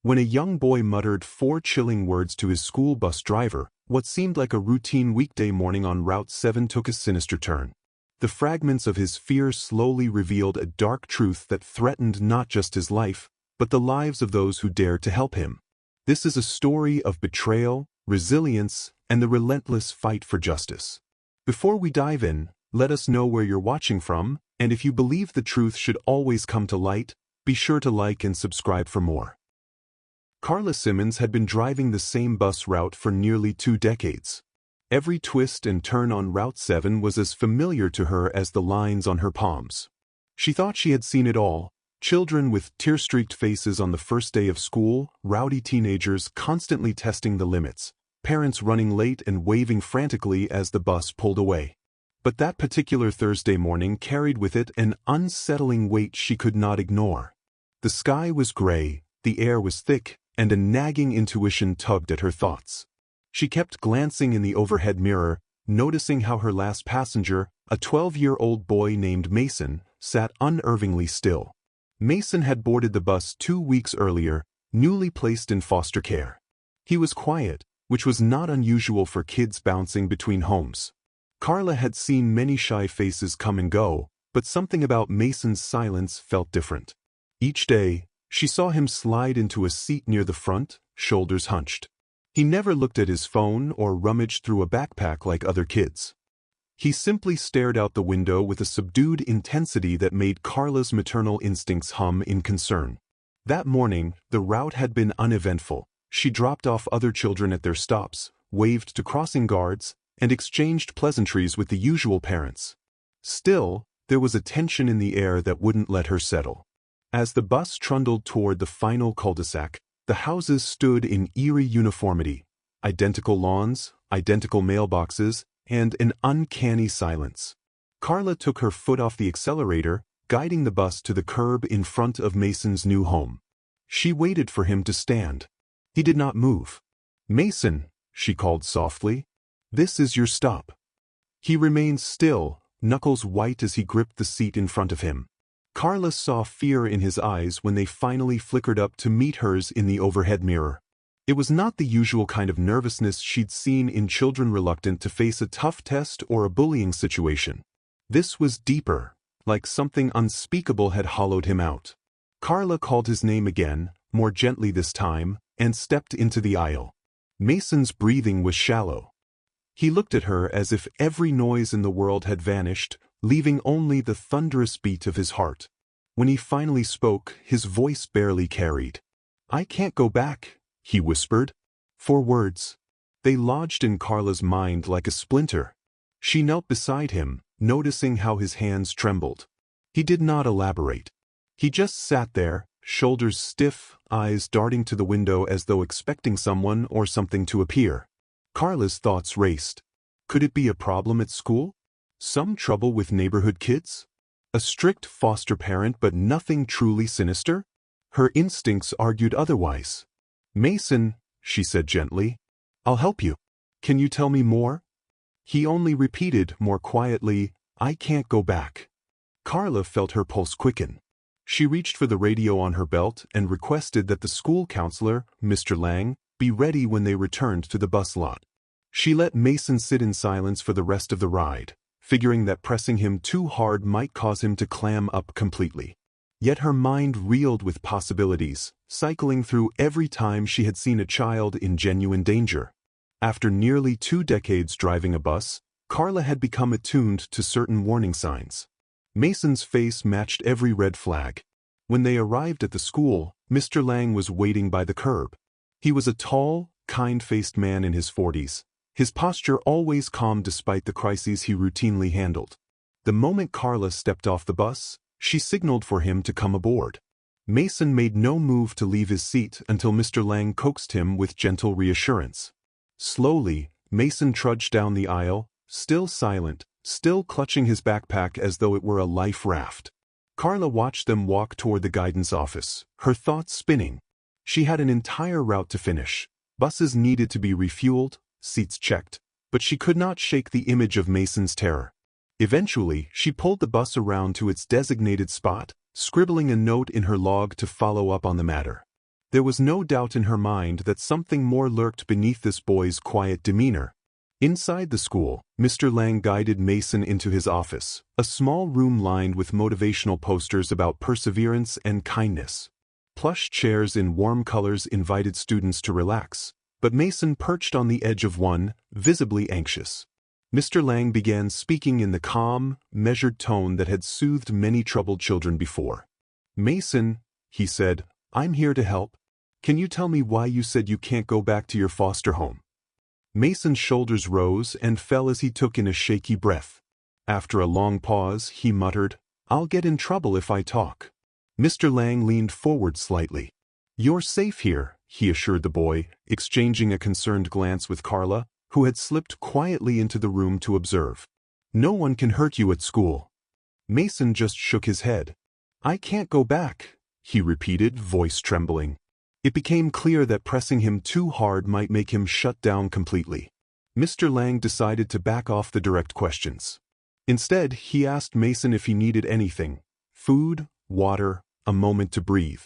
when a young boy muttered 4 chilling words to his school bus driver, what seemed like a routine weekday morning on Route 7 took a sinister turn. The fragments of his fear slowly revealed a dark truth that threatened not just his life, but the lives of those who dared to help him. This is a story of betrayal, resilience, and the relentless fight for justice. Before we dive in, let us know where you're watching from, and if you believe the truth should always come to light, be sure to like and subscribe for more. Carla Simmons had been driving the same bus route for nearly 2 decades. Every twist and turn on Route 7 was as familiar to her as the lines on her palms. She thought she had seen it all: children with tear-streaked faces on the first day of school, rowdy teenagers constantly testing the limits, parents running late and waving frantically as the bus pulled away. But that particular Thursday morning carried with it an unsettling weight she could not ignore. The sky was gray, the air was thick, and a nagging intuition tugged at her thoughts. She kept glancing in the overhead mirror, noticing how her last passenger, a 12-year-old boy named Mason, sat unnervingly still. Mason had boarded the bus 2 weeks earlier, newly placed in foster care. He was quiet, which was not unusual for kids bouncing between homes. Carla had seen many shy faces come and go, but something about Mason's silence felt different. Each day, she saw him slide into a seat near the front, shoulders hunched. He never looked at his phone or rummaged through a backpack like other kids. He simply stared out the window with a subdued intensity that made Carla's maternal instincts hum in concern. That morning, the route had been uneventful. She dropped off other children at their stops, waved to crossing guards, and exchanged pleasantries with the usual parents. Still, there was a tension in the air that wouldn't let her settle. As the bus trundled toward the final cul-de-sac, the houses stood in eerie uniformity: identical lawns, identical mailboxes, and an uncanny silence. Carla took her foot off the accelerator, guiding the bus to the curb in front of Mason's new home. She waited for him to stand. He did not move. "Mason," she called softly, "this is your stop." He remained still, knuckles white as he gripped the seat in front of him. Carla saw fear in his eyes when they finally flickered up to meet hers in the overhead mirror. It was not the usual kind of nervousness she'd seen in children reluctant to face a tough test or a bullying situation. This was deeper, like something unspeakable had hollowed him out. Carla called his name again, more gently this time, and stepped into the aisle. Mason's breathing was shallow. He looked at her as if every noise in the world had vanished, leaving only the thunderous beat of his heart. When he finally spoke, his voice barely carried. "I can't go back," he whispered. 4 words. They lodged in Carla's mind like a splinter. She knelt beside him, noticing how his hands trembled. He did not elaborate. He just sat there, shoulders stiff, eyes darting to the window as though expecting someone or something to appear. Carla's thoughts raced. Could it be a problem at school? Some trouble with neighborhood kids? A strict foster parent but nothing truly sinister? Her instincts argued otherwise. "Mason," she said gently, "I'll help you. Can you tell me more?" He only repeated more quietly, "I can't go back." Carla felt her pulse quicken. She reached for the radio on her belt and requested that the school counselor, Mr. Lang, be ready when they returned to the bus lot. She let Mason sit in silence for the rest of the ride, figuring that pressing him too hard might cause him to clam up completely. Yet her mind reeled with possibilities, cycling through every time she had seen a child in genuine danger. After nearly 2 decades driving a bus, Carla had become attuned to certain warning signs. Mason's face matched every red flag. When they arrived at the school, Mr. Lang was waiting by the curb. He was a tall, kind-faced man in his 40s, his posture always calm despite the crises he routinely handled. The moment Carla stepped off the bus, she signaled for him to come aboard. Mason made no move to leave his seat until Mr. Lang coaxed him with gentle reassurance. Slowly, Mason trudged down the aisle, still silent, still clutching his backpack as though it were a life raft. Carla watched them walk toward the guidance office, her thoughts spinning. She had an entire route to finish. Buses needed to be refueled, seats checked, but she could not shake the image of Mason's terror. Eventually, she pulled the bus around to its designated spot, scribbling a note in her log to follow up on the matter. There was no doubt in her mind that something more lurked beneath this boy's quiet demeanor. Inside the school, Mr. Lang guided Mason into his office, a small room lined with motivational posters about perseverance and kindness. Plush chairs in warm colors invited students to relax, but Mason perched on the edge of one, visibly anxious. Mr. Lang began speaking in the calm, measured tone that had soothed many troubled children before. "Mason," he said, "I'm here to help. Can you tell me why you said you can't go back to your foster home?" Mason's shoulders rose and fell as he took in a shaky breath. After a long pause, he muttered, "I'll get in trouble if I talk." Mr. Lang leaned forward slightly. "You're safe here," he assured the boy, exchanging a concerned glance with Carla, who had slipped quietly into the room to observe. "No one can hurt you at school." Mason just shook his head. "I can't go back," he repeated, voice trembling. It became clear that pressing him too hard might make him shut down completely. Mr. Lang decided to back off the direct questions. Instead, he asked Mason if he needed anything: food, water, a moment to breathe.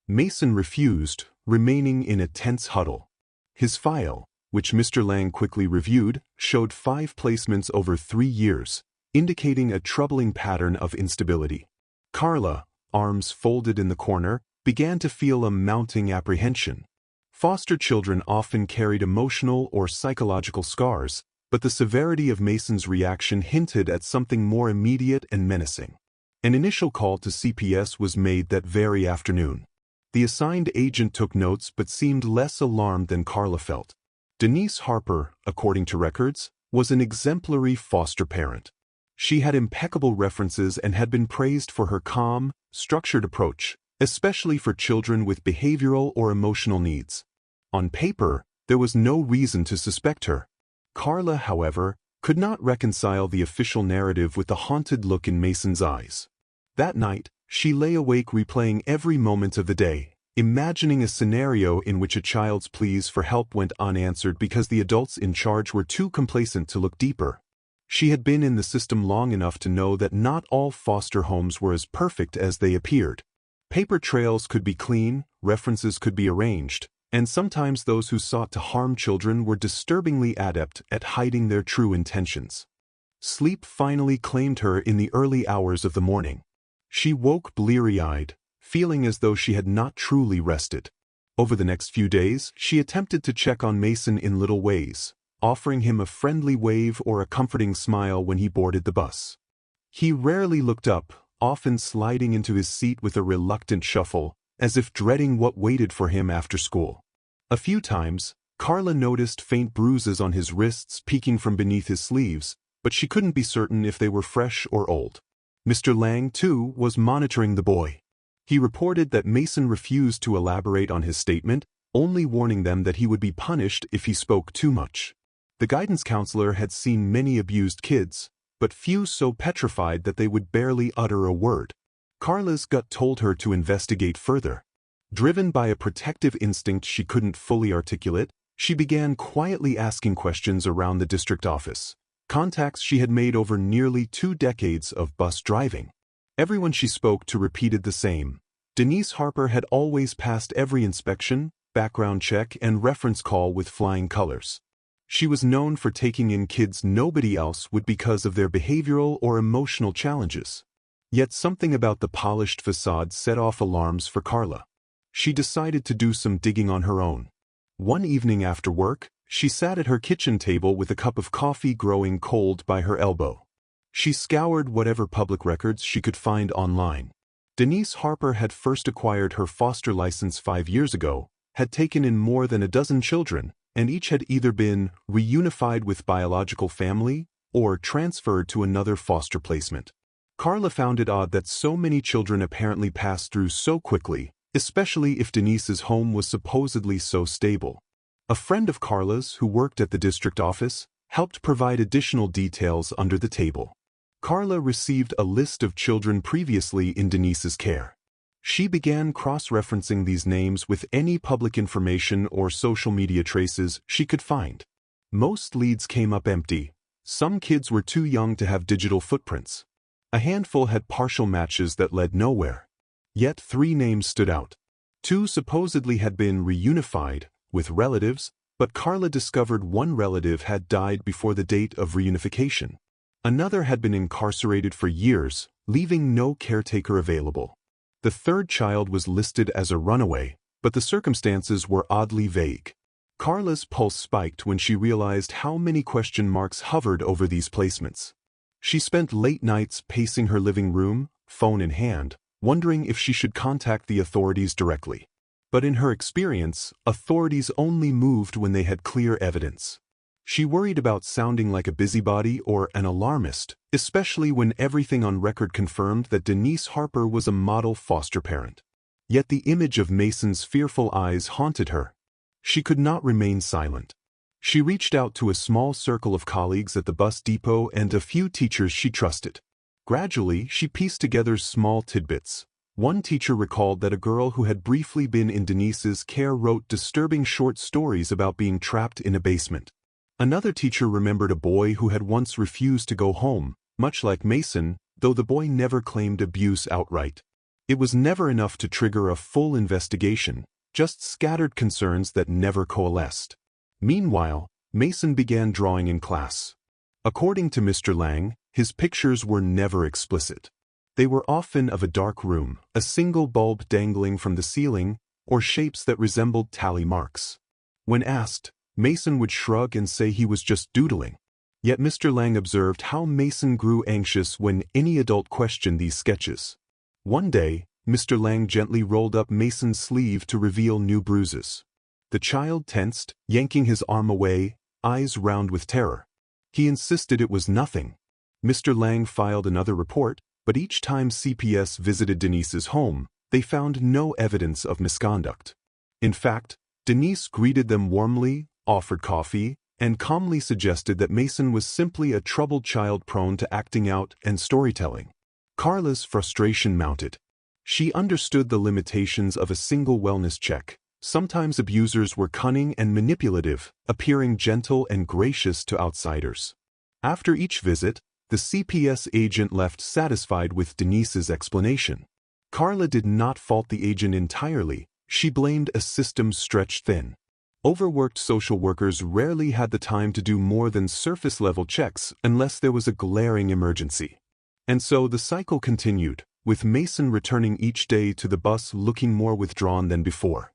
Mason refused, remaining in a tense huddle. His file, which Mr. Lang quickly reviewed, showed 5 placements over 3 years, indicating a troubling pattern of instability. Carla, arms folded in the corner, began to feel a mounting apprehension. Foster children often carried emotional or psychological scars, but the severity of Mason's reaction hinted at something more immediate and menacing. An initial call to CPS was made that very afternoon. The assigned agent took notes but seemed less alarmed than Carla felt. Denise Harper, according to records, was an exemplary foster parent. She had impeccable references and had been praised for her calm, structured approach, especially for children with behavioral or emotional needs. On paper, there was no reason to suspect her. Carla, however, could not reconcile the official narrative with the haunted look in Mason's eyes. That night, she lay awake replaying every moment of the day, imagining a scenario in which a child's pleas for help went unanswered because the adults in charge were too complacent to look deeper. She had been in the system long enough to know that not all foster homes were as perfect as they appeared. Paper trails could be clean, references could be arranged, and sometimes those who sought to harm children were disturbingly adept at hiding their true intentions. Sleep finally claimed her in the early hours of the morning. She woke bleary-eyed, feeling as though she had not truly rested. Over the next few days, she attempted to check on Mason in little ways, offering him a friendly wave or a comforting smile when he boarded the bus. He rarely looked up, often sliding into his seat with a reluctant shuffle, as if dreading what waited for him after school. A few times, Carla noticed faint bruises on his wrists peeking from beneath his sleeves, but she couldn't be certain if they were fresh or old. Mr. Lang, too, was monitoring the boy. He reported that Mason refused to elaborate on his statement, only warning them that he would be punished if he spoke too much. The guidance counselor had seen many abused kids, but few so petrified that they would barely utter a word. Carla's gut told her to investigate further. Driven by a protective instinct she couldn't fully articulate, she began quietly asking questions around the district office, contacts she had made over nearly 2 decades of bus driving. Everyone she spoke to repeated the same. Denise Harper had always passed every inspection, background check, and reference call with flying colors. She was known for taking in kids nobody else would because of their behavioral or emotional challenges. Yet something about the polished facade set off alarms for Carla. She decided to do some digging on her own. One evening after work, she sat at her kitchen table with a cup of coffee growing cold by her elbow. She scoured whatever public records she could find online. Denise Harper had first acquired her foster license 5 years ago, had taken in more than a dozen children, and each had either been reunified with biological family or transferred to another foster placement. Carla found it odd that so many children apparently passed through so quickly, especially if Denise's home was supposedly so stable. A friend of Carla's who worked at the district office helped provide additional details under the table. Carla received a list of children previously in Denise's care. She began cross-referencing these names with any public information or social media traces she could find. Most leads came up empty. Some kids were too young to have digital footprints. A handful had partial matches that led nowhere. Yet 3 names stood out. Two supposedly had been reunified with relatives, but Carla discovered one relative had died before the date of reunification. Another had been incarcerated for years, leaving no caretaker available. The third child was listed as a runaway, but the circumstances were oddly vague. Carla's pulse spiked when she realized how many question marks hovered over these placements. She spent late nights pacing her living room, phone in hand, wondering if she should contact the authorities directly. But in her experience, authorities only moved when they had clear evidence. She worried about sounding like a busybody or an alarmist, especially when everything on record confirmed that Denise Harper was a model foster parent. Yet the image of Mason's fearful eyes haunted her. She could not remain silent. She reached out to a small circle of colleagues at the bus depot and a few teachers she trusted. Gradually, she pieced together small tidbits. One teacher recalled that a girl who had briefly been in Denise's care wrote disturbing short stories about being trapped in a basement. Another teacher remembered a boy who had once refused to go home, much like Mason, though the boy never claimed abuse outright. It was never enough to trigger a full investigation, just scattered concerns that never coalesced. Meanwhile, Mason began drawing in class. According to Mr. Lang, his pictures were never explicit. They were often of a dark room, a single bulb dangling from the ceiling, or shapes that resembled tally marks. When asked, Mason would shrug and say he was just doodling. Yet Mr. Lang observed how Mason grew anxious when any adult questioned these sketches. One day, Mr. Lang gently rolled up Mason's sleeve to reveal new bruises. The child tensed, yanking his arm away, eyes round with terror. He insisted it was nothing. Mr. Lang filed another report, but each time CPS visited Denise's home, they found no evidence of misconduct. In fact, Denise greeted them warmly, offered coffee, and calmly suggested that Mason was simply a troubled child prone to acting out and storytelling. Carla's frustration mounted. She understood the limitations of a single wellness check. Sometimes abusers were cunning and manipulative, appearing gentle and gracious to outsiders. After each visit, the CPS agent left satisfied with Denise's explanation. Carla did not fault the agent entirely. She blamed a system stretched thin. Overworked social workers rarely had the time to do more than surface-level checks unless there was a glaring emergency. And so the cycle continued, with Mason returning each day to the bus looking more withdrawn than before.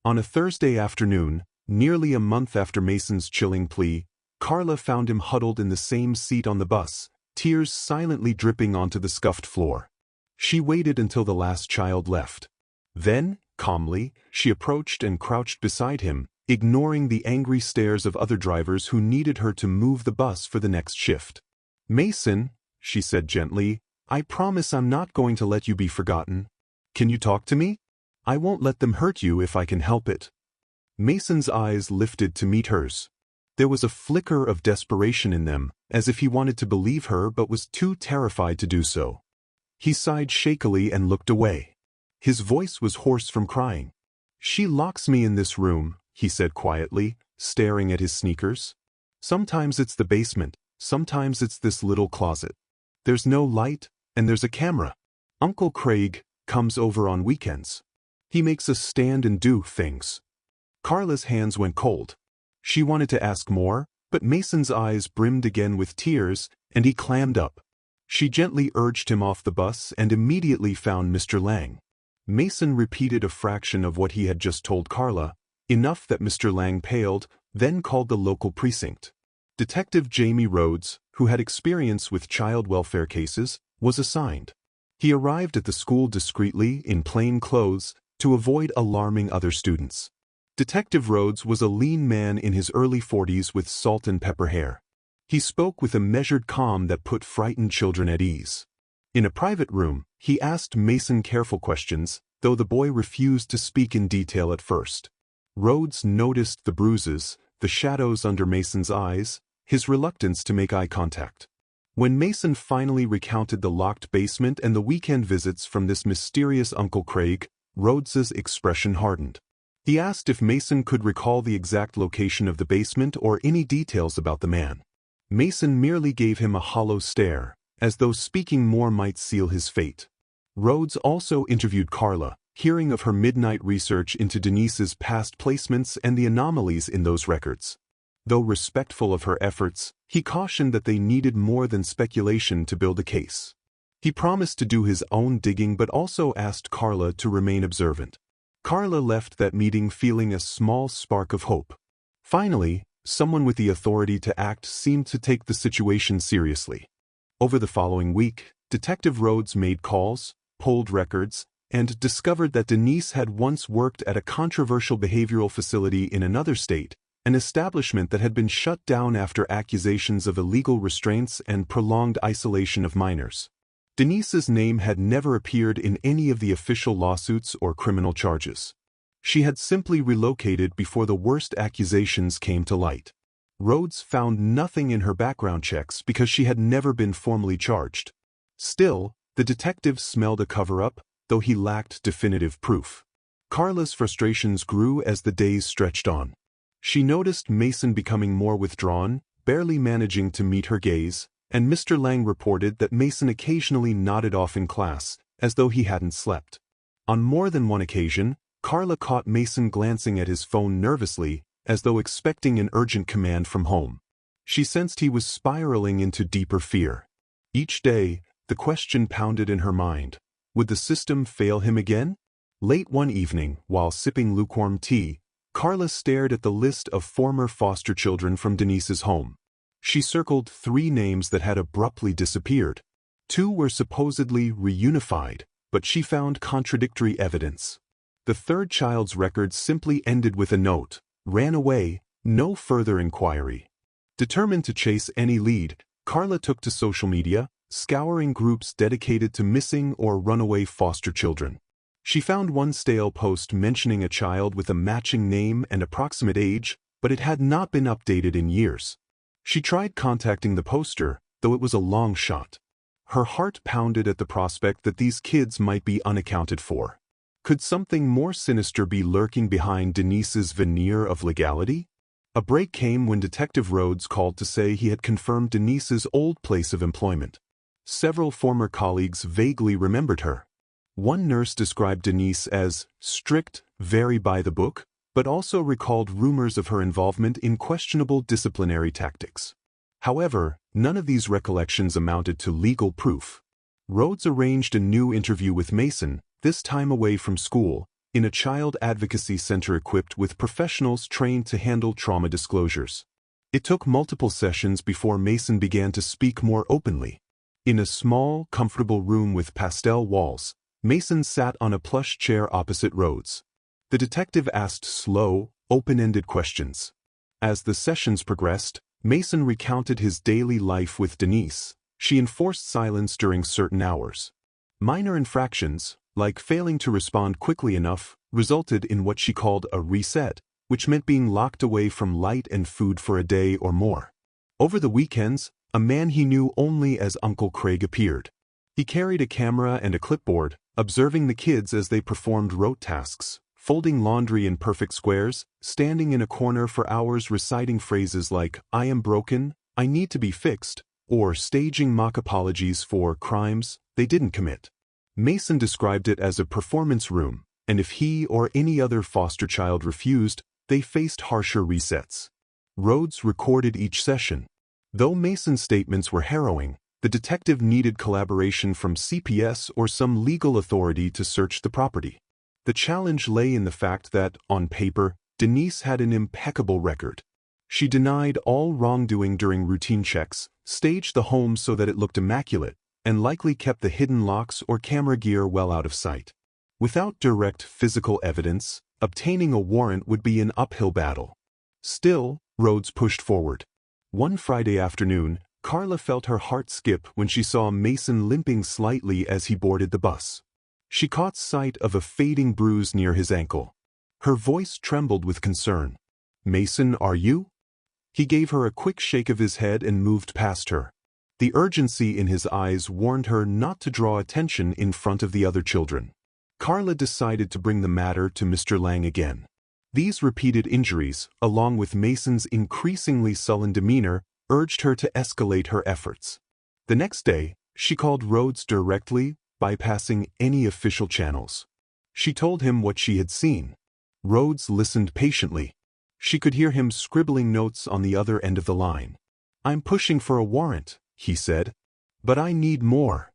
On a Thursday afternoon, nearly a month after Mason's chilling plea, Carla found him huddled in the same seat on the bus, tears silently dripping onto the scuffed floor. She waited until the last child left. Then, calmly, she approached and crouched beside him, ignoring the angry stares of other drivers who needed her to move the bus for the next shift. "Mason," she said gently, "I promise I'm not going to let you be forgotten. Can you talk to me? I won't let them hurt you if I can help it." Mason's eyes lifted to meet hers. There was a flicker of desperation in them, as if he wanted to believe her but was too terrified to do so. He sighed shakily and looked away. His voice was hoarse from crying. "She locks me in this room," he said quietly, staring at his sneakers. "Sometimes it's the basement, sometimes it's this little closet. There's no light, and there's a camera. Uncle Craig comes over on weekends. He makes us stand and do things." Carla's hands went cold. She wanted to ask more, but Mason's eyes brimmed again with tears, and he clammed up. She gently urged him off the bus and immediately found Mr. Lang. Mason repeated a fraction of what he had just told Carla, enough that Mr. Lang paled, then called the local precinct. Detective Jamie Rhodes, who had experience with child welfare cases, was assigned. He arrived at the school discreetly, in plain clothes, to avoid alarming other students. Detective Rhodes was a lean man in his early 40s with salt and pepper hair. He spoke with a measured calm that put frightened children at ease. In a private room, he asked Mason careful questions, though the boy refused to speak in detail at first. Rhodes noticed the bruises, the shadows under Mason's eyes, his reluctance to make eye contact. When Mason finally recounted the locked basement and the weekend visits from this mysterious Uncle Craig, Rhodes's expression hardened. He asked if Mason could recall the exact location of the basement or any details about the man. Mason merely gave him a hollow stare, as though speaking more might seal his fate. Rhodes also interviewed Carla, hearing of her midnight research into Denise's past placements and the anomalies in those records. Though respectful of her efforts, he cautioned that they needed more than speculation to build a case. He promised to do his own digging but also asked Carla to remain observant. Carla left that meeting feeling a small spark of hope. Finally, someone with the authority to act seemed to take the situation seriously. Over the following week, Detective Rhodes made calls, pulled records, and discovered that Denise had once worked at a controversial behavioral facility in another state, an establishment that had been shut down after accusations of illegal restraints and prolonged isolation of minors. Denise's name had never appeared in any of the official lawsuits or criminal charges. She had simply relocated before the worst accusations came to light. Rhodes found nothing in her background checks because she had never been formally charged. Still, the detective smelled a cover-up, though he lacked definitive proof. Carla's frustrations grew as the days stretched on. She noticed Mason becoming more withdrawn, barely managing to meet her gaze, and Mr. Lang reported that Mason occasionally nodded off in class, as though he hadn't slept. On more than one occasion, Carla caught Mason glancing at his phone nervously, as though expecting an urgent command from home. She sensed he was spiraling into deeper fear. Each day, the question pounded in her mind. Would the system fail him again? Late one evening, while sipping lukewarm tea, Carla stared at the list of former foster children from Denise's home. She circled 3 names that had abruptly disappeared. 2 were supposedly reunified, but she found contradictory evidence. The 3rd child's record simply ended with a note, "Ran away, no further inquiry." Determined to chase any lead, Carla took to social media, scouring groups dedicated to missing or runaway foster children. She found one stale post mentioning a child with a matching name and approximate age, but it had not been updated in years. She tried contacting the poster, though it was a long shot. Her heart pounded at the prospect that these kids might be unaccounted for. Could something more sinister be lurking behind Denise's veneer of legality? A break came when Detective Rhodes called to say he had confirmed Denise's old place of employment. Several former colleagues vaguely remembered her. One nurse described Denise as strict, very by the book, but also recalled rumors of her involvement in questionable disciplinary tactics. However, none of these recollections amounted to legal proof. Rhodes arranged a new interview with Mason, this time away from school, in a child advocacy center equipped with professionals trained to handle trauma disclosures. It took multiple sessions before Mason began to speak more openly. In a small, comfortable room with pastel walls, Mason sat on a plush chair opposite Rhodes. The detective asked slow, open-ended questions. As the sessions progressed, Mason recounted his daily life with Denise. She enforced silence during certain hours. Minor infractions, like failing to respond quickly enough, resulted in what she called a reset, which meant being locked away from light and food for a day or more. Over the weekends, a man he knew only as Uncle Craig appeared. He carried a camera and a clipboard, observing the kids as they performed rote tasks, folding laundry in perfect squares, standing in a corner for hours reciting phrases like, "I am broken, I need to be fixed," or staging mock apologies for crimes they didn't commit. Mason described it as a performance room, and if he or any other foster child refused, they faced harsher resets. Rhodes recorded each session. Though Mason's statements were harrowing, the detective needed collaboration from CPS or some legal authority to search the property. The challenge lay in the fact that, on paper, Denise had an impeccable record. She denied all wrongdoing during routine checks, staged the home so that it looked immaculate, and likely kept the hidden locks or camera gear well out of sight. Without direct physical evidence, obtaining a warrant would be an uphill battle. Still, Rhodes pushed forward. One Friday afternoon, Carla felt her heart skip when she saw Mason limping slightly as he boarded the bus. She caught sight of a fading bruise near his ankle. Her voice trembled with concern. "Mason, are you?" He gave her a quick shake of his head and moved past her. The urgency in his eyes warned her not to draw attention in front of the other children. Carla decided to bring the matter to Mr. Lang again. These repeated injuries, along with Mason's increasingly sullen demeanor, urged her to escalate her efforts. The next day, she called Rhodes directly, bypassing any official channels. She told him what she had seen. Rhodes listened patiently. She could hear him scribbling notes on the other end of the line. "I'm pushing for a warrant," he said. "But I need more."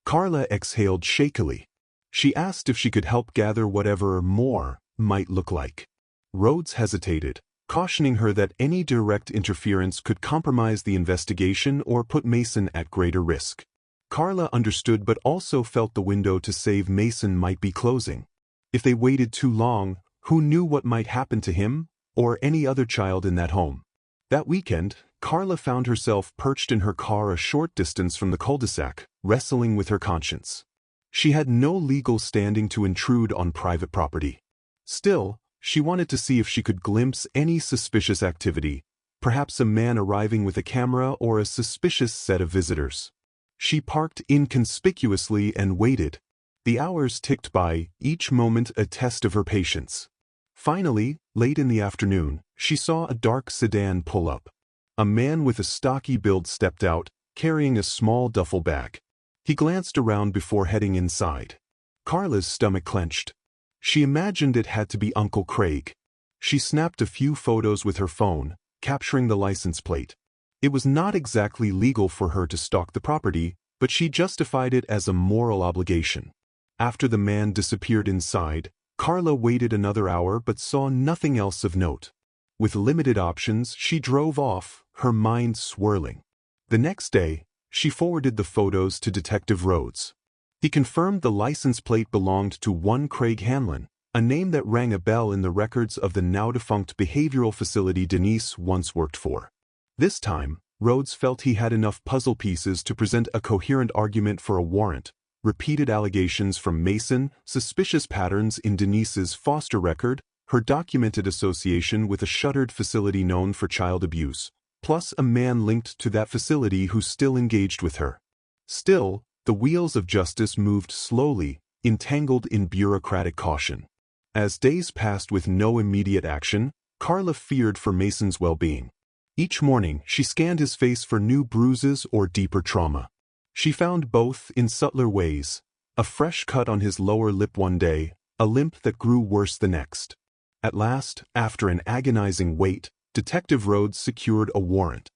Carla exhaled shakily. She asked if she could help gather whatever more might look like. Rhodes hesitated, cautioning her that any direct interference could compromise the investigation or put Mason at greater risk. Carla understood but also felt the window to save Mason might be closing. If they waited too long, who knew what might happen to him or any other child in that home? That weekend, Carla found herself perched in her car a short distance from the cul-de-sac, wrestling with her conscience. She had no legal standing to intrude on private property. Still, she wanted to see if she could glimpse any suspicious activity, perhaps a man arriving with a camera or a suspicious set of visitors. She parked inconspicuously and waited. The hours ticked by, each moment a test of her patience. Finally, late in the afternoon, she saw a dark sedan pull up. A man with a stocky build stepped out, carrying a small duffel bag. He glanced around before heading inside. Carla's stomach clenched. She imagined it had to be Uncle Craig. She snapped a few photos with her phone, capturing the license plate. It was not exactly legal for her to stalk the property, but she justified it as a moral obligation. After the man disappeared inside, Carla waited another hour but saw nothing else of note. With limited options, she drove off, her mind swirling. The next day, she forwarded the photos to Detective Rhodes. He confirmed the license plate belonged to one Craig Hanlon, a name that rang a bell in the records of the now-defunct behavioral facility Denise once worked for. This time, Rhodes felt he had enough puzzle pieces to present a coherent argument for a warrant. Repeated allegations from Mason, suspicious patterns in Denise's foster record, her documented association with a shuttered facility known for child abuse, plus a man linked to that facility who still engaged with her. Still, the wheels of justice moved slowly, entangled in bureaucratic caution. As days passed with no immediate action, Carla feared for Mason's well-being. Each morning, she scanned his face for new bruises or deeper trauma. She found both in subtler ways: a fresh cut on his lower lip one day, a limp that grew worse the next. At last, after an agonizing wait, Detective Rhodes secured a warrant.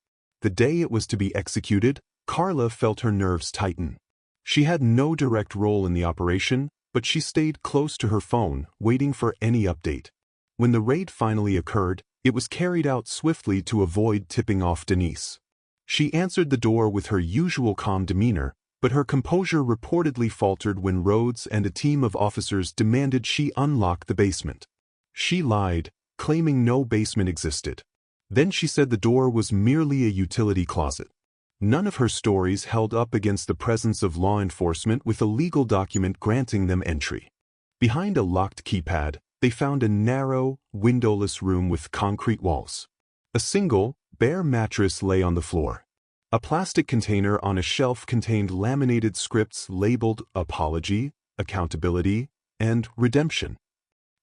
The day it was to be executed, Carla felt her nerves tighten. She had no direct role in the operation, but she stayed close to her phone, waiting for any update. When the raid finally occurred, it was carried out swiftly to avoid tipping off Denise. She answered the door with her usual calm demeanor, but her composure reportedly faltered when Rhodes and a team of officers demanded she unlock the basement. She lied, claiming no basement existed. Then she said the door was merely a utility closet. None of her stories held up against the presence of law enforcement with a legal document granting them entry. Behind a locked keypad, they found a narrow, windowless room with concrete walls. A single, bare mattress lay on the floor. A plastic container on a shelf contained laminated scripts labeled Apology, Accountability, and Redemption.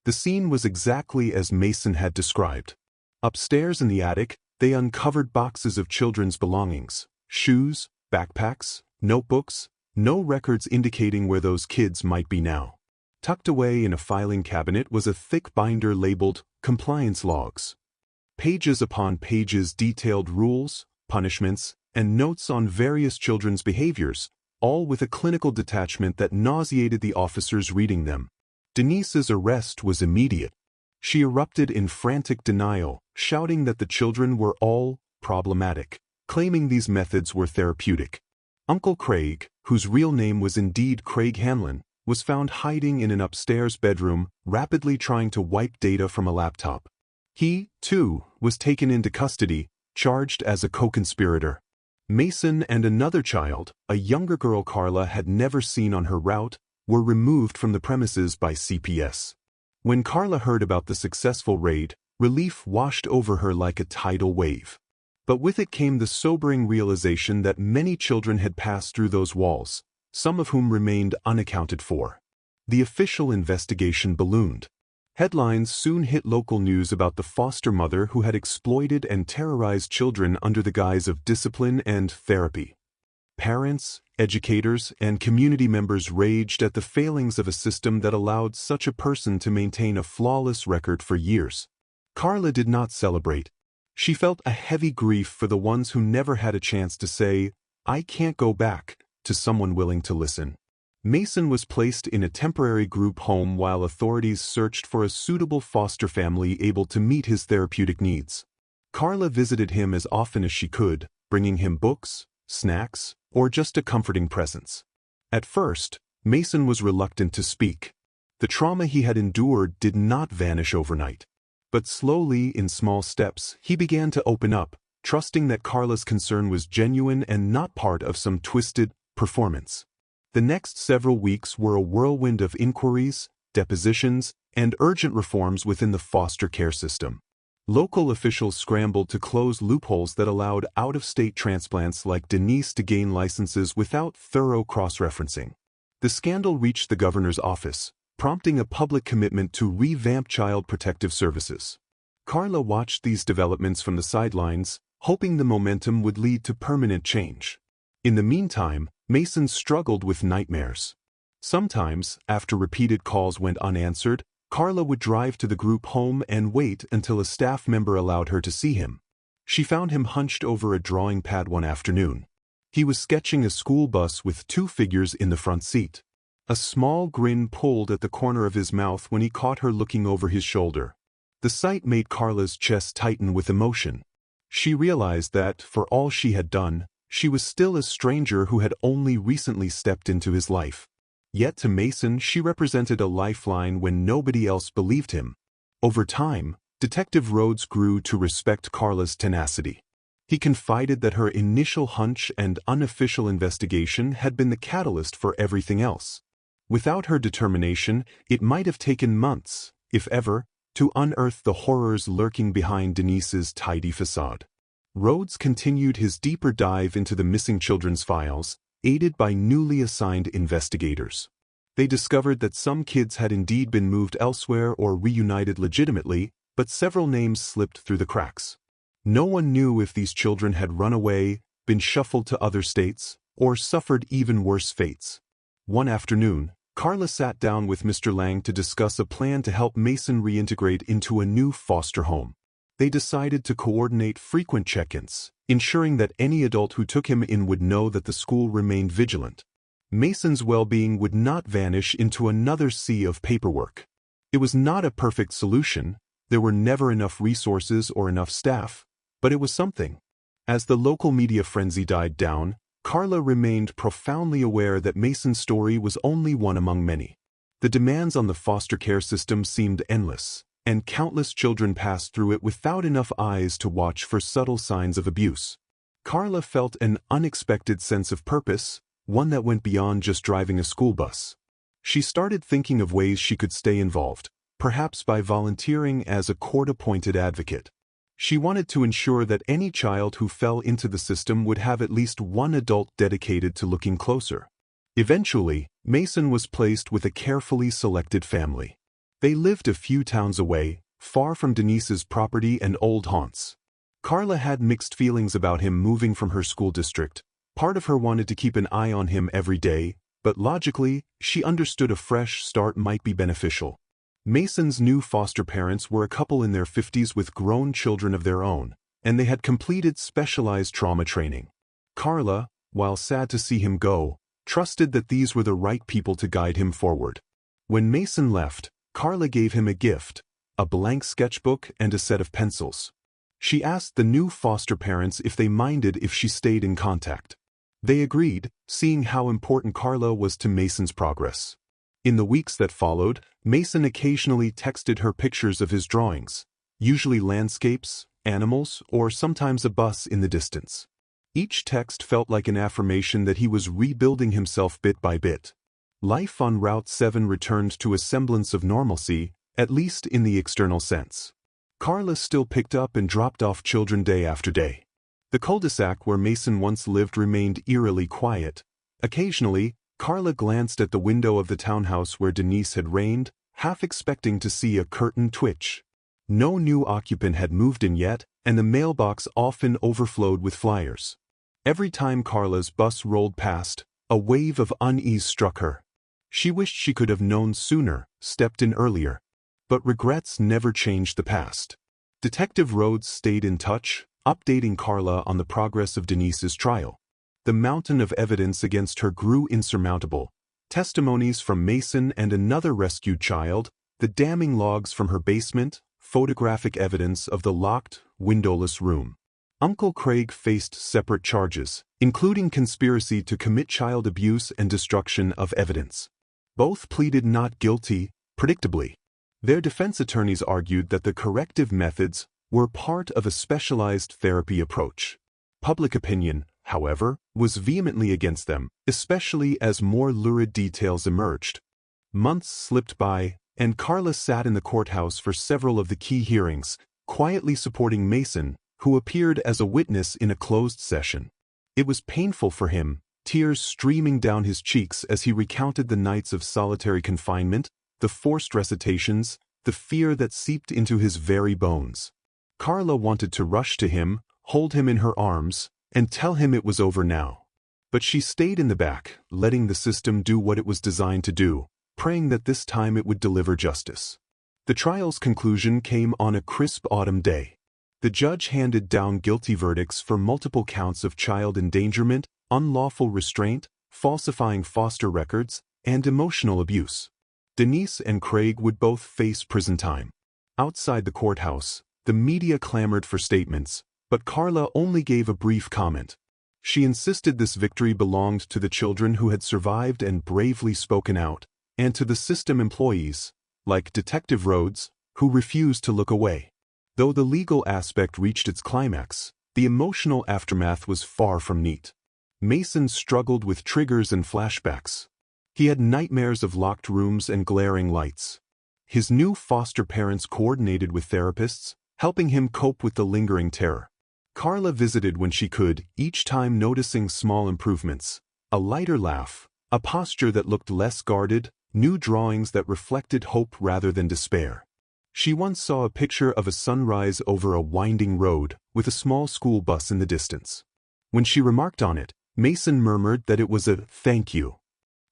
The scene was exactly as Mason had described. Upstairs in the attic, they uncovered boxes of children's belongings: shoes, backpacks, notebooks, no records indicating where those kids might be now. Tucked away in a filing cabinet was a thick binder labeled Compliance Logs. Pages upon pages detailed rules, punishments, and notes on various children's behaviors, all with a clinical detachment that nauseated the officers reading them. Denise's arrest was immediate. She erupted in frantic denial, shouting that the children were all problematic, claiming these methods were therapeutic. Uncle Craig, whose real name was indeed Craig Hanlon, was found hiding in an upstairs bedroom, rapidly trying to wipe data from a laptop. He, too, was taken into custody, charged as a co-conspirator. Mason and another child, a younger girl Carla had never seen on her route, were removed from the premises by CPS. When Carla heard about the successful raid, relief washed over her like a tidal wave. But with it came the sobering realization that many children had passed through those walls, some of whom remained unaccounted for. The official investigation ballooned. Headlines soon hit local news about the foster mother who had exploited and terrorized children under the guise of discipline and therapy. Parents, educators, and community members raged at the failings of a system that allowed such a person to maintain a flawless record for years. Carla did not celebrate. She felt a heavy grief for the ones who never had a chance to say, "I can't go back," to someone willing to listen. Mason was placed in a temporary group home while authorities searched for a suitable foster family able to meet his therapeutic needs. Carla visited him as often as she could, bringing him books, snacks, or just a comforting presence. At first, Mason was reluctant to speak. The trauma he had endured did not vanish overnight. But slowly, in small steps, he began to open up, trusting that Carla's concern was genuine and not part of some twisted performance. The next several weeks were a whirlwind of inquiries, depositions, and urgent reforms within the foster care system. Local officials scrambled to close loopholes that allowed out-of-state transplants like Denise to gain licenses without thorough cross-referencing. The scandal reached the governor's office, prompting a public commitment to revamp child protective services. Carla watched these developments from the sidelines, hoping the momentum would lead to permanent change. In the meantime, Mason struggled with nightmares. Sometimes, after repeated calls went unanswered, Carla would drive to the group home and wait until a staff member allowed her to see him. She found him hunched over a drawing pad one afternoon. He was sketching a school bus with two figures in the front seat. A small grin pulled at the corner of his mouth when he caught her looking over his shoulder. The sight made Carla's chest tighten with emotion. She realized that, for all she had done, she was still a stranger who had only recently stepped into his life. Yet to Mason she represented a lifeline when nobody else believed him. Over time, Detective Rhodes grew to respect Carla's tenacity. He confided that her initial hunch and unofficial investigation had been the catalyst for everything else. Without her determination, it might have taken months, if ever, to unearth the horrors lurking behind Denise's tidy facade. Rhodes continued his deeper dive into the missing children's files, aided by newly assigned investigators. They discovered that some kids had indeed been moved elsewhere or reunited legitimately, but several names slipped through the cracks. No one knew if these children had run away, been shuffled to other states, or suffered even worse fates. One afternoon, Carla sat down with Mr. Lang to discuss a plan to help Mason reintegrate into a new foster home. They decided to coordinate frequent check-ins, ensuring that any adult who took him in would know that the school remained vigilant. Mason's well-being would not vanish into another sea of paperwork. It was not a perfect solution, there were never enough resources or enough staff, but it was something. As the local media frenzy died down, Carla remained profoundly aware that Mason's story was only one among many. The demands on the foster care system seemed endless, and countless children passed through it without enough eyes to watch for subtle signs of abuse. Carla felt an unexpected sense of purpose, one that went beyond just driving a school bus. She started thinking of ways she could stay involved, perhaps by volunteering as a court-appointed advocate. She wanted to ensure that any child who fell into the system would have at least one adult dedicated to looking closer. Eventually, Mason was placed with a carefully selected family. They lived a few towns away, far from Denise's property and old haunts. Carla had mixed feelings about him moving from her school district. Part of her wanted to keep an eye on him every day, but logically, she understood a fresh start might be beneficial. Mason's new foster parents were a couple in their 50s with grown children of their own, and they had completed specialized trauma training. Carla, while sad to see him go, trusted that these were the right people to guide him forward. When Mason left, Carla gave him a gift, a blank sketchbook and a set of pencils. She asked the new foster parents if they minded if she stayed in contact. They agreed, seeing how important Carla was to Mason's progress. In the weeks that followed, Mason occasionally texted her pictures of his drawings, usually landscapes, animals, or sometimes a bus in the distance. Each text felt like an affirmation that he was rebuilding himself bit by bit. Life on Route 7 returned to a semblance of normalcy, at least in the external sense. Carla still picked up and dropped off children day after day. The cul-de-sac where Mason once lived remained eerily quiet. Occasionally, Carla glanced at the window of the townhouse where Denise had reigned, half expecting to see a curtain twitch. No new occupant had moved in yet, and the mailbox often overflowed with flyers. Every time Carla's bus rolled past, a wave of unease struck her. She wished she could have known sooner, stepped in earlier. But regrets never changed the past. Detective Rhodes stayed in touch, updating Carla on the progress of Denise's trial. The mountain of evidence against her grew insurmountable. Testimonies from Mason and another rescued child, the damning logs from her basement, photographic evidence of the locked, windowless room. Uncle Craig faced separate charges, including conspiracy to commit child abuse and destruction of evidence. Both pleaded not guilty, predictably. Their defense attorneys argued that the corrective methods were part of a specialized therapy approach. Public opinion, however, was vehemently against them, especially as more lurid details emerged. Months slipped by, and Carla sat in the courthouse for several of the key hearings, quietly supporting Mason, who appeared as a witness in a closed session. It was painful for him, tears streaming down his cheeks as he recounted the nights of solitary confinement, the forced recitations, the fear that seeped into his very bones. Carla wanted to rush to him, hold him in her arms, and tell him it was over now. But she stayed in the back, letting the system do what it was designed to do, praying that this time it would deliver justice. The trial's conclusion came on a crisp autumn day. The judge handed down guilty verdicts for multiple counts of child endangerment, unlawful restraint, falsifying foster records, and emotional abuse. Denise and Craig would both face prison time. Outside the courthouse, the media clamored for statements, but Carla only gave a brief comment. She insisted this victory belonged to the children who had survived and bravely spoken out, and to the system employees, like Detective Rhodes, who refused to look away. Though the legal aspect reached its climax, the emotional aftermath was far from neat. Mason struggled with triggers and flashbacks. He had nightmares of locked rooms and glaring lights. His new foster parents coordinated with therapists, helping him cope with the lingering terror. Carla visited when she could, each time noticing small improvements: a lighter laugh, a posture that looked less guarded, new drawings that reflected hope rather than despair. She once saw a picture of a sunrise over a winding road, with a small school bus in the distance. When she remarked on it, Mason murmured that it was a thank you.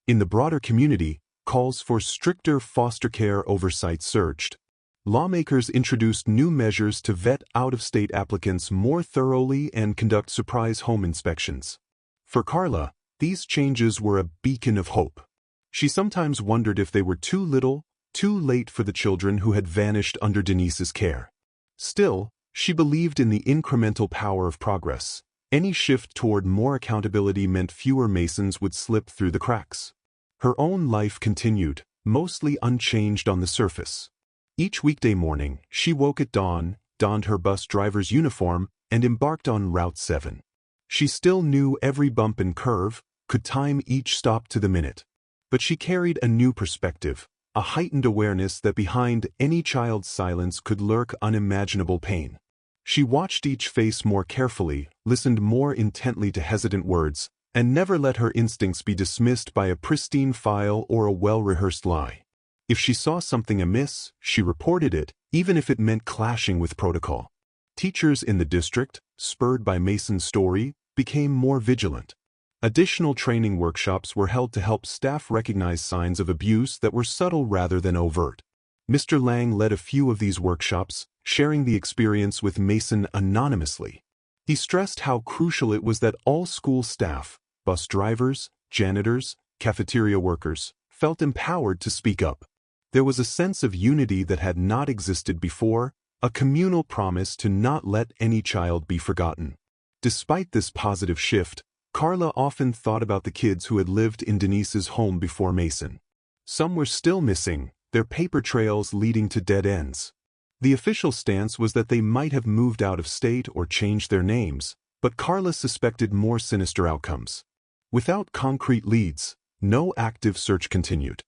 In the broader community, calls for stricter foster care oversight surged. Lawmakers introduced new measures to vet out-of-state applicants more thoroughly and conduct surprise home inspections. For Carla, these changes were a beacon of hope. She sometimes wondered if they were too little, too late for the children who had vanished under Denise's care. Still, she believed in the incremental power of progress. Any shift toward more accountability meant fewer Masons would slip through the cracks. Her own life continued, mostly unchanged on the surface. Each weekday morning, she woke at dawn, donned her bus driver's uniform, and embarked on Route 7. She still knew every bump and curve, could time each stop to the minute. But she carried a new perspective, a heightened awareness that behind any child's silence could lurk unimaginable pain. She watched each face more carefully, listened more intently to hesitant words, and never let her instincts be dismissed by a pristine file or a well-rehearsed lie. If she saw something amiss, she reported it, even if it meant clashing with protocol. Teachers in the district, spurred by Mason's story, became more vigilant. Additional training workshops were held to help staff recognize signs of abuse that were subtle rather than overt. Mr. Lang led a few of these workshops, sharing the experience with Mason anonymously. He stressed how crucial it was that all school staff, bus drivers, janitors, cafeteria workers, felt empowered to speak up. There was a sense of unity that had not existed before, a communal promise to not let any child be forgotten. Despite this positive shift, Carla often thought about the kids who had lived in Denise's home before Mason. Some were still missing, their paper trails leading to dead ends. The official stance was that they might have moved out of state or changed their names, but Carla suspected more sinister outcomes. Without concrete leads, no active search continued.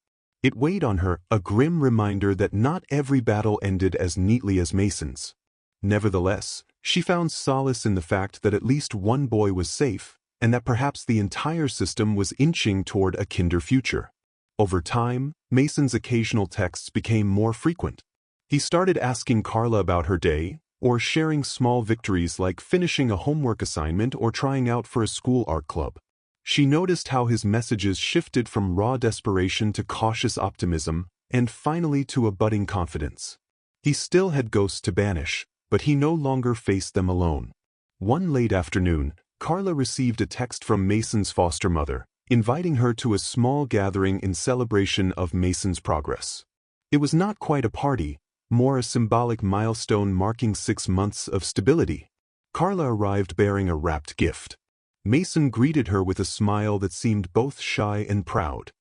It weighed on her, a grim reminder that not every battle ended as neatly as Mason's. Nevertheless, she found solace in the fact that at least one boy was safe, and that perhaps the entire system was inching toward a kinder future. Over time, Mason's occasional texts became more frequent. He started asking Carla about her day, or sharing small victories like finishing a homework assignment or trying out for a school art club. She noticed how his messages shifted from raw desperation to cautious optimism, and finally to a budding confidence. He still had ghosts to banish, but he no longer faced them alone. One late afternoon, Carla received a text from Mason's foster mother, inviting her to a small gathering in celebration of Mason's progress. It was not quite a party, more a symbolic milestone marking 6 months of stability. Carla arrived bearing a wrapped gift. Mason greeted her with a smile that seemed both shy and proud.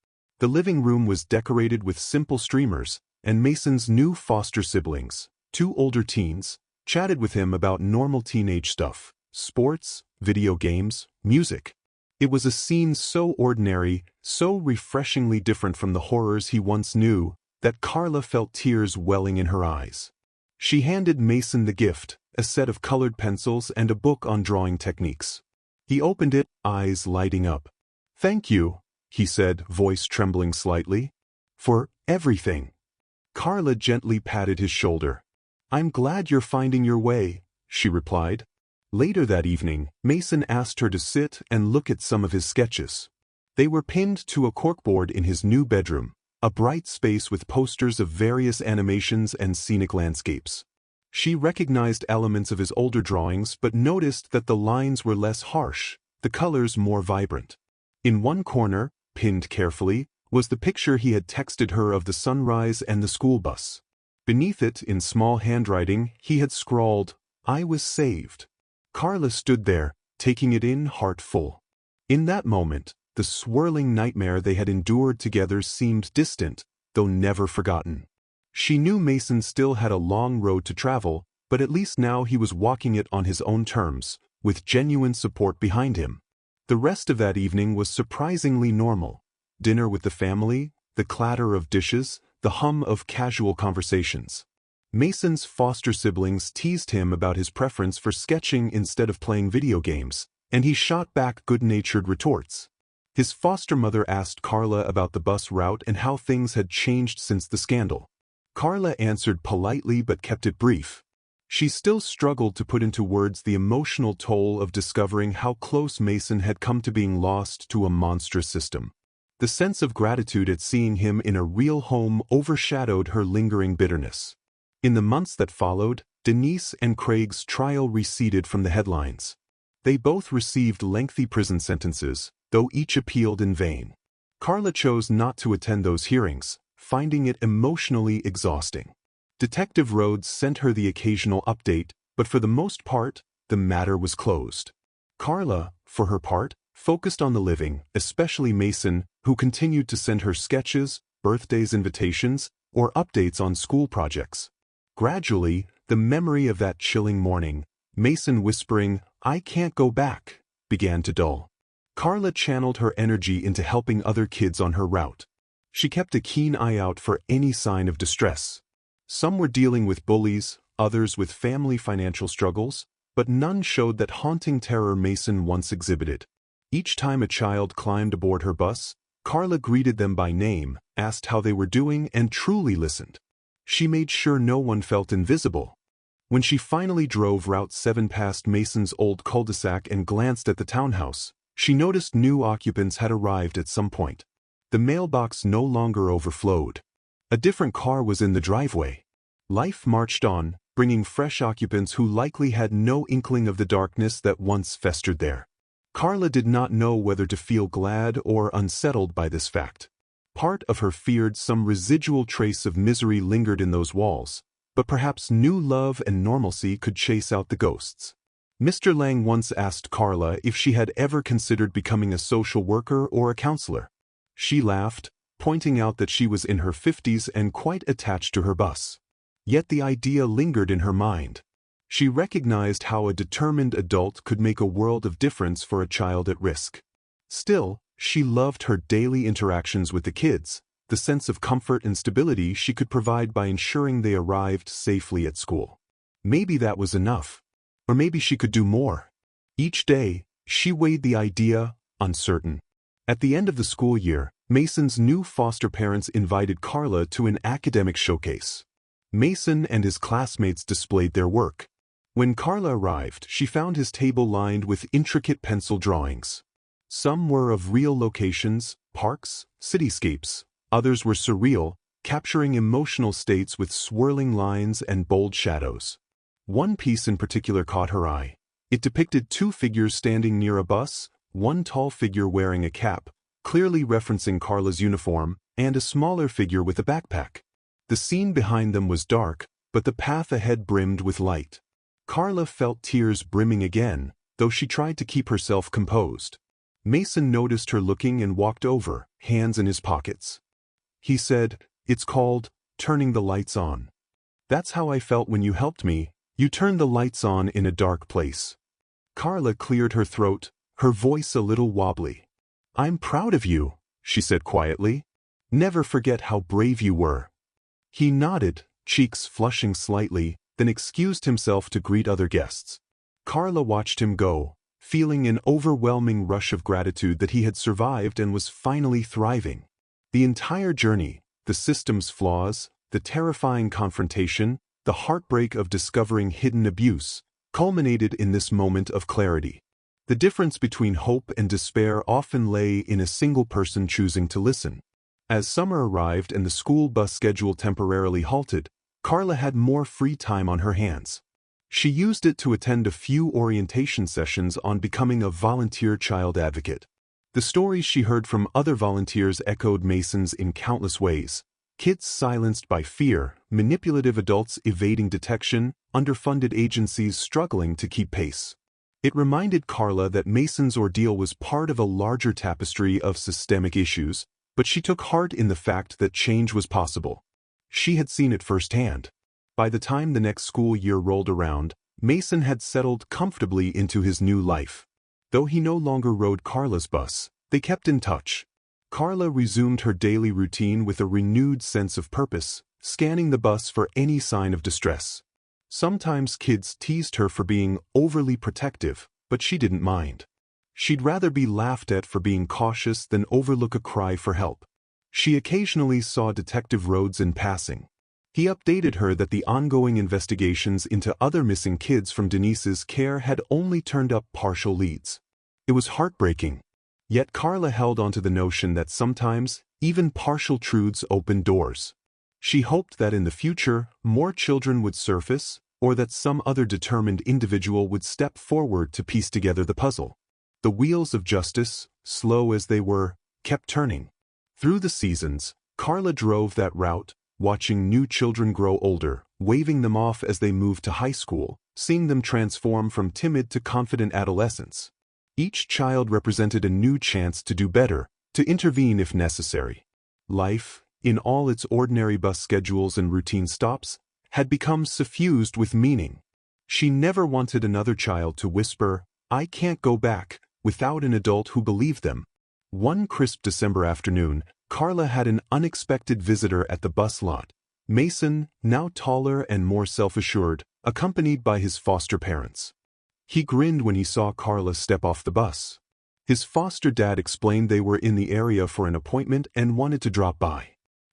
The living room was decorated with simple streamers, and Mason's new foster siblings, 2 older teens, chatted with him about normal teenage stuff, sports, video games, music. It was a scene so ordinary, so refreshingly different from the horrors he once knew, that Carla felt tears welling in her eyes. She handed Mason the gift, a set of colored pencils and a book on drawing techniques. He opened it, eyes lighting up. "Thank you," he said, voice trembling slightly. "For everything." Carla gently patted his shoulder. "I'm glad you're finding your way," she replied. Later that evening, Mason asked her to sit and look at some of his sketches. They were pinned to a corkboard in his new bedroom, a bright space with posters of various animations and scenic landscapes. She recognized elements of his older drawings but noticed that the lines were less harsh, the colors more vibrant. In one corner, pinned carefully, was the picture he had texted her of the sunrise and the school bus. Beneath it, in small handwriting, he had scrawled, "I was saved." Carla stood there, taking it in, heart full. In that moment, the swirling nightmare they had endured together seemed distant, though never forgotten. She knew Mason still had a long road to travel, but at least now he was walking it on his own terms, with genuine support behind him. The rest of that evening was surprisingly normal. Dinner with the family, the clatter of dishes, the hum of casual conversations. Mason's foster siblings teased him about his preference for sketching instead of playing video games, and he shot back good-natured retorts. His foster mother asked Carla about the bus route and how things had changed since the scandal. Carla answered politely but kept it brief. She still struggled to put into words the emotional toll of discovering how close Mason had come to being lost to a monstrous system. The sense of gratitude at seeing him in a real home overshadowed her lingering bitterness. In the months that followed, Denise and Craig's trial receded from the headlines. They both received lengthy prison sentences, though each appealed in vain. Carla chose not to attend those hearings, finding it emotionally exhausting. Detective Rhodes sent her the occasional update, but for the most part, the matter was closed. Carla, for her part, focused on the living, especially Mason, who continued to send her sketches, birthdays invitations, or updates on school projects. Gradually, the memory of that chilling morning, Mason whispering, "I can't go back," began to dull. Carla channeled her energy into helping other kids on her route. She kept a keen eye out for any sign of distress. Some were dealing with bullies, others with family financial struggles, but none showed that haunting terror Mason once exhibited. Each time a child climbed aboard her bus, Carla greeted them by name, asked how they were doing, and truly listened. She made sure no one felt invisible. When she finally drove Route 7 past Mason's old cul-de-sac and glanced at the townhouse, she noticed new occupants had arrived at some point. The mailbox no longer overflowed. A different car was in the driveway. Life marched on, bringing fresh occupants who likely had no inkling of the darkness that once festered there. Carla did not know whether to feel glad or unsettled by this fact. Part of her feared some residual trace of misery lingered in those walls, but perhaps new love and normalcy could chase out the ghosts. Mr. Lang once asked Carla if she had ever considered becoming a social worker or a counselor. She laughed, pointing out that she was in her 50s and quite attached to her bus. Yet the idea lingered in her mind. She recognized how a determined adult could make a world of difference for a child at risk. Still, she loved her daily interactions with the kids, the sense of comfort and stability she could provide by ensuring they arrived safely at school. Maybe that was enough. Or maybe she could do more. Each day, she weighed the idea, uncertain. At the end of the school year, Mason's new foster parents invited Carla to an academic showcase. Mason and his classmates displayed their work. When Carla arrived, she found his table lined with intricate pencil drawings. Some were of real locations, parks, cityscapes. Others were surreal, capturing emotional states with swirling lines and bold shadows. One piece in particular caught her eye. It depicted two figures standing near a bus, one tall figure wearing a cap, clearly referencing Carla's uniform, and a smaller figure with a backpack. The scene behind them was dark, but the path ahead brimmed with light. Carla felt tears brimming again, though she tried to keep herself composed. Mason noticed her looking and walked over, hands in his pockets. He said, "It's called turning the lights on. That's how I felt when you helped me. You turned the lights on in a dark place." Carla cleared her throat, her voice a little wobbly. "I'm proud of you," she said quietly. "Never forget how brave you were." He nodded, cheeks flushing slightly, then excused himself to greet other guests. Carla watched him go, feeling an overwhelming rush of gratitude that he had survived and was finally thriving. The entire journey, the system's flaws, the terrifying confrontation, the heartbreak of discovering hidden abuse, culminated in this moment of clarity. The difference between hope and despair often lay in a single person choosing to listen. As summer arrived and the school bus schedule temporarily halted, Carla had more free time on her hands. She used it to attend a few orientation sessions on becoming a volunteer child advocate. The stories she heard from other volunteers echoed Mason's in countless ways. Kids silenced by fear, manipulative adults evading detection, underfunded agencies struggling to keep pace. It reminded Carla that Mason's ordeal was part of a larger tapestry of systemic issues, but she took heart in the fact that change was possible. She had seen it firsthand. By the time the next school year rolled around, Mason had settled comfortably into his new life. Though he no longer rode Carla's bus, they kept in touch. Carla resumed her daily routine with a renewed sense of purpose, scanning the bus for any sign of distress. Sometimes kids teased her for being overly protective, but she didn't mind. She'd rather be laughed at for being cautious than overlook a cry for help. She occasionally saw Detective Rhodes in passing. He updated her that the ongoing investigations into other missing kids from Denise's care had only turned up partial leads. It was heartbreaking. Yet Carla held onto the notion that sometimes, even partial truths open doors. She hoped that in the future, more children would surface, or that some other determined individual would step forward to piece together the puzzle. The wheels of justice, slow as they were, kept turning. Through the seasons, Carla drove that route, watching new children grow older, waving them off as they moved to high school, seeing them transform from timid to confident adolescents. Each child represented a new chance to do better, to intervene if necessary. Life, in all its ordinary bus schedules and routine stops, had become suffused with meaning. She never wanted another child to whisper, "I can't go back," without an adult who believed them. One crisp December afternoon, Carla had an unexpected visitor at the bus lot. Mason, now taller and more self-assured, accompanied by his foster parents. He grinned when he saw Carla step off the bus. His foster dad explained they were in the area for an appointment and wanted to drop by.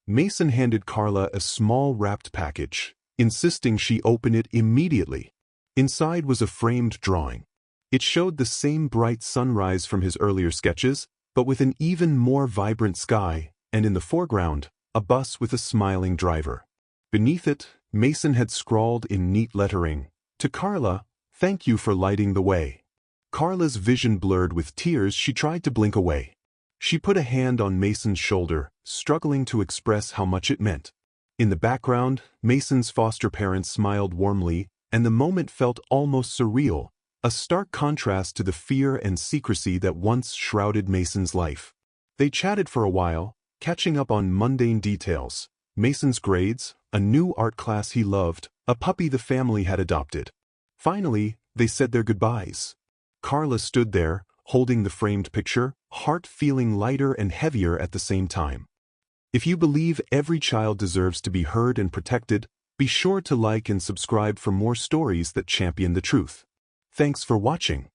Mason handed Carla a small wrapped package, insisting she open it immediately. Inside was a framed drawing. It showed the same bright sunrise from his earlier sketches, but with an even more vibrant sky, and in the foreground, a bus with a smiling driver. Beneath it, Mason had scrawled in neat lettering, "To Carla, thank you for lighting the way." Carla's vision blurred with tears. She tried to blink away. She put a hand on Mason's shoulder, struggling to express how much it meant. In the background, Mason's foster parents smiled warmly, and the moment felt almost surreal, a stark contrast to the fear and secrecy that once shrouded Mason's life. They chatted for a while, catching up on mundane details: Mason's grades, a new art class he loved, a puppy the family had adopted. Finally, they said their goodbyes. Carla stood there, holding the framed picture, heart feeling lighter and heavier at the same time. If you believe every child deserves to be heard and protected, be sure to like and subscribe for more stories that champion the truth. Thanks for watching.